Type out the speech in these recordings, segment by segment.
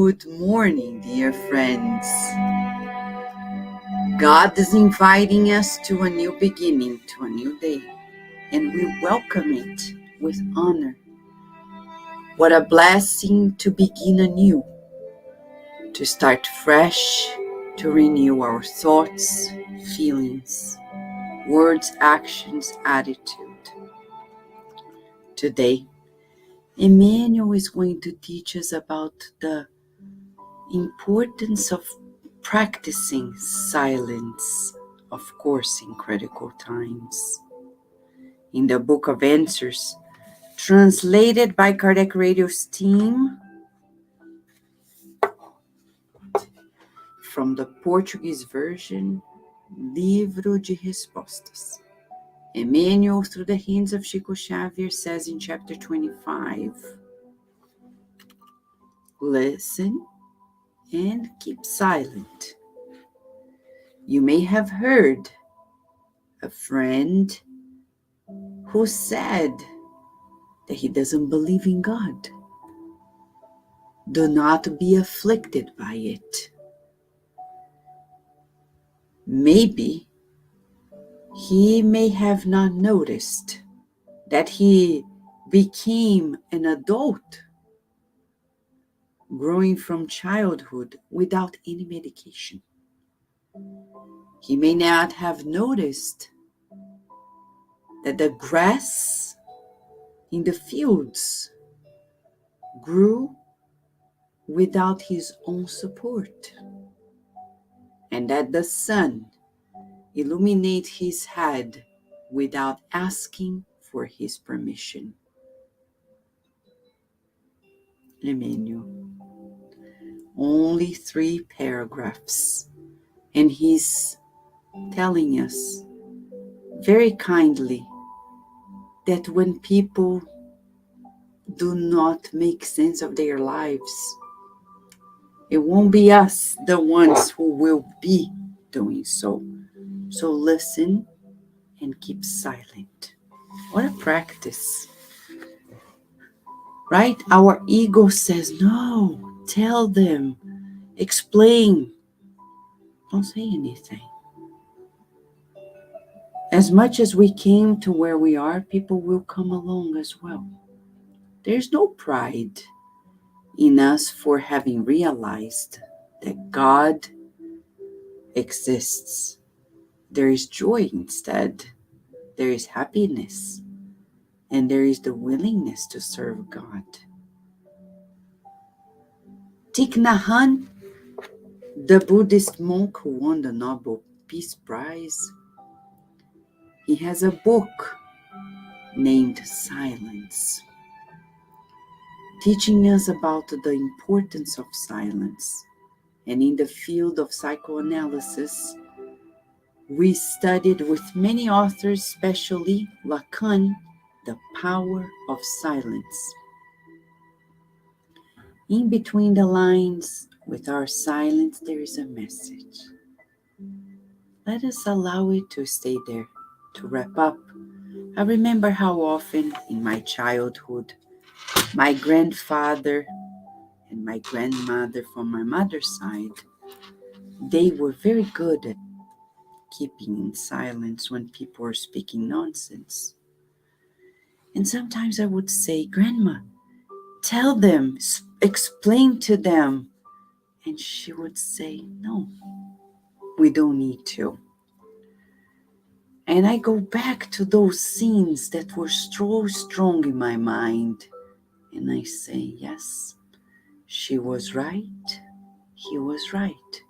Good morning, dear friends. God is inviting us to a new beginning, to a new day, and we welcome it with honor. What a blessing to begin anew, to start fresh, to renew our thoughts, feelings, words, actions, attitude. Today, Emmanuel is going to teach us about the importance of practicing silence, of course, in critical times. In the Book of Answers, translated by Kardec Radio's team from the Portuguese version, Livro de Respostas. Emmanuel, through the hands of Chico Xavier, says in chapter 25, listen and keep silent. You may have heard a friend who said that he doesn't believe in God. Do not be afflicted by it. Maybe he may have not noticed that he became an adult growing from childhood without any medication. He may not have noticed that the grass in the fields grew without his own support, and that the sun illuminates his head without asking for his permission. Emmanuel. Only 3 paragraphs, and he's telling us very kindly that when people do not make sense of their lives, it won't be us, the ones who will be doing so. So listen and keep silent. What a practice, right? Our ego says, no, tell them, explain. Don't say anything. As much as we came to where we are, people will come along as well. There's no pride in us for having realized that God exists. There is joy instead. There is happiness. And there is the willingness to serve God. Thich Nhat Hanh, the Buddhist monk who won the Nobel Peace Prize, he has a book named Silence, teaching us about the importance of silence. And in the field of psychoanalysis, we studied with many authors, especially Lacan, the power of silence. In between the lines, with our silence, there is a message. Let us allow it to stay there. To wrap up, I remember how often in my childhood, my grandfather and my grandmother from my mother's side, they were very good at keeping in silence when people were speaking nonsense. And sometimes I would say, Grandma, tell them, explain to them. And she would say, no, we don't need to. And I go back to those scenes that were so strong in my mind. And I say, yes, she was right. He was right.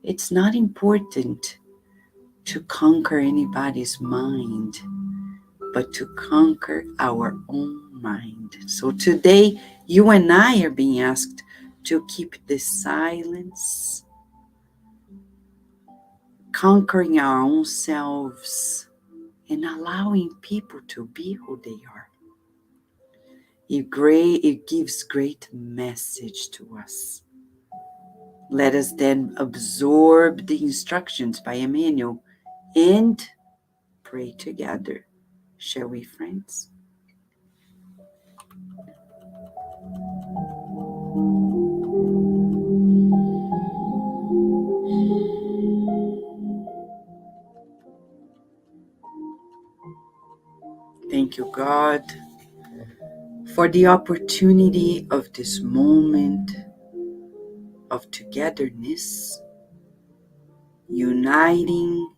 It's not important to conquer anybody's mind, but to conquer our own mind. So today, you and I are being asked to keep this silence, conquering our own selves, and allowing people to be who they are. It gives great message to us. Let us then absorb the instructions by Emmanuel and pray together. Shall we, friends? Thank you, God, for the opportunity of this moment of togetherness, uniting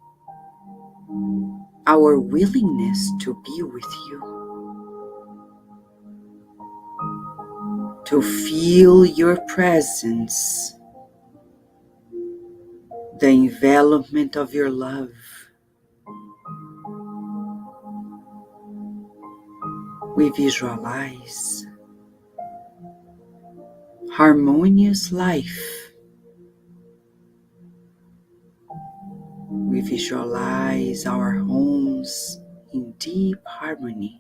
our willingness to be with you, to feel your presence, the envelopment of your love. We visualize harmonious life. We visualize our homes in deep harmony,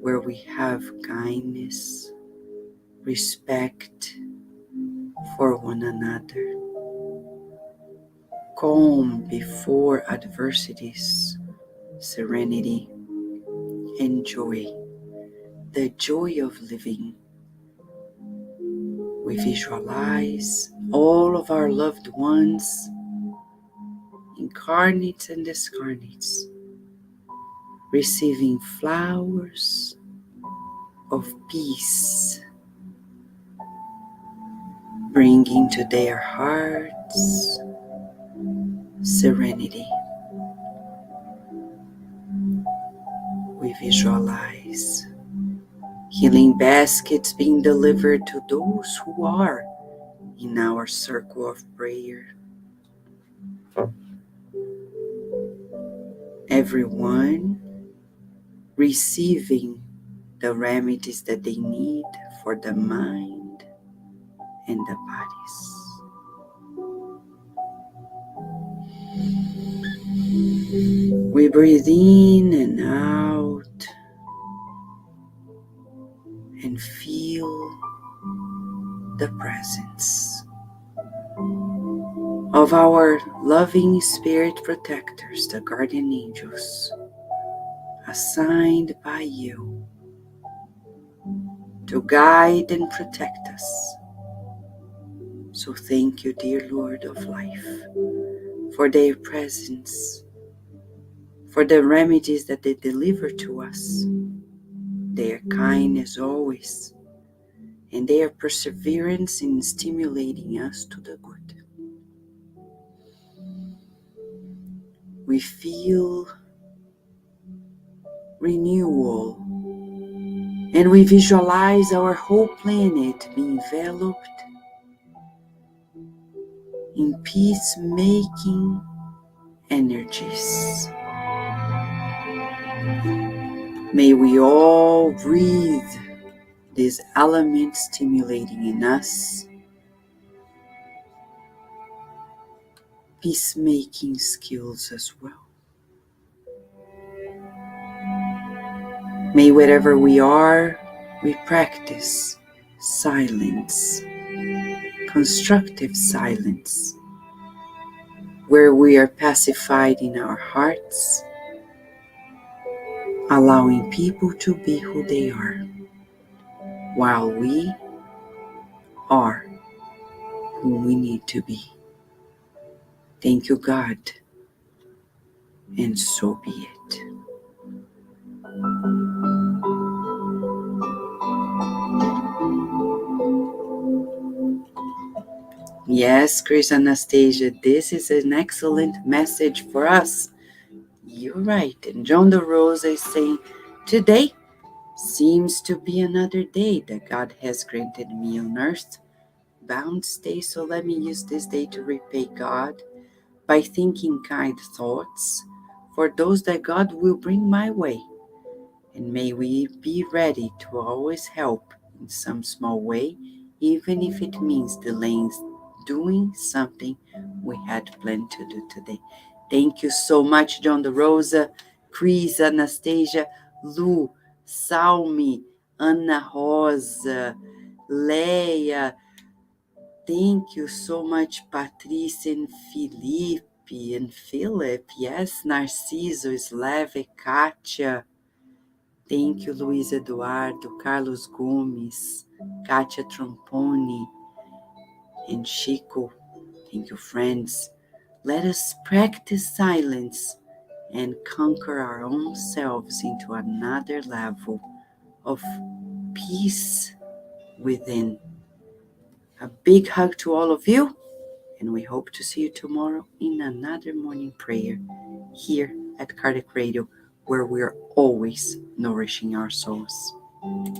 where we have kindness, respect for one another, calm before adversities, serenity and joy, the joy of living. We visualize all of our loved ones, incarnates and discarnates, receiving flowers of peace, bringing to their hearts serenity. We visualize healing baskets being delivered to those who are in our circle of prayer. Everyone receiving the remedies that they need for the mind and the bodies. We breathe in and out and feel the presence of our loving spirit protectors, the guardian angels, assigned by you to guide and protect us. So thank you, dear Lord of life, for their presence, for the remedies that they deliver to us. They are kind as always, and their perseverance in stimulating us to the good. We feel renewal, and we visualize our whole planet being enveloped in peacemaking energies. May we all breathe these elements stimulating in us peacemaking skills as well. May wherever we are, we practice silence, constructive silence, where we are pacified in our hearts, allowing people to be who they are, while we are who we need to be. Thank you, God, and so be it. Yes, Chris Anastasia, this is an excellent message for us. You're right. And John the Rose is saying, today seems to be another day that God has granted me on earth. Bound stay, so let me use this day to repay God by thinking kind thoughts for those that God will bring my way. And may we be ready to always help in some small way, even if it means delaying doing something we had planned to do today. Thank you so much, John De Rosa, Cris, Anastasia, Lu, Salmi, Ana Rosa, Leia. Thank you so much, Patrícia and Felipe and Philip. Yes, Narciso, Sleve, Kátia. Thank you, Luiz Eduardo, Carlos Gomes, Kátia Tromponi, and Chico. Thank you, friends. Let us practice silence and conquer our own selves into another level of peace within. A big hug to all of you, and we hope to see you tomorrow in another morning prayer here at Kardec Radio, where we're always nourishing our souls.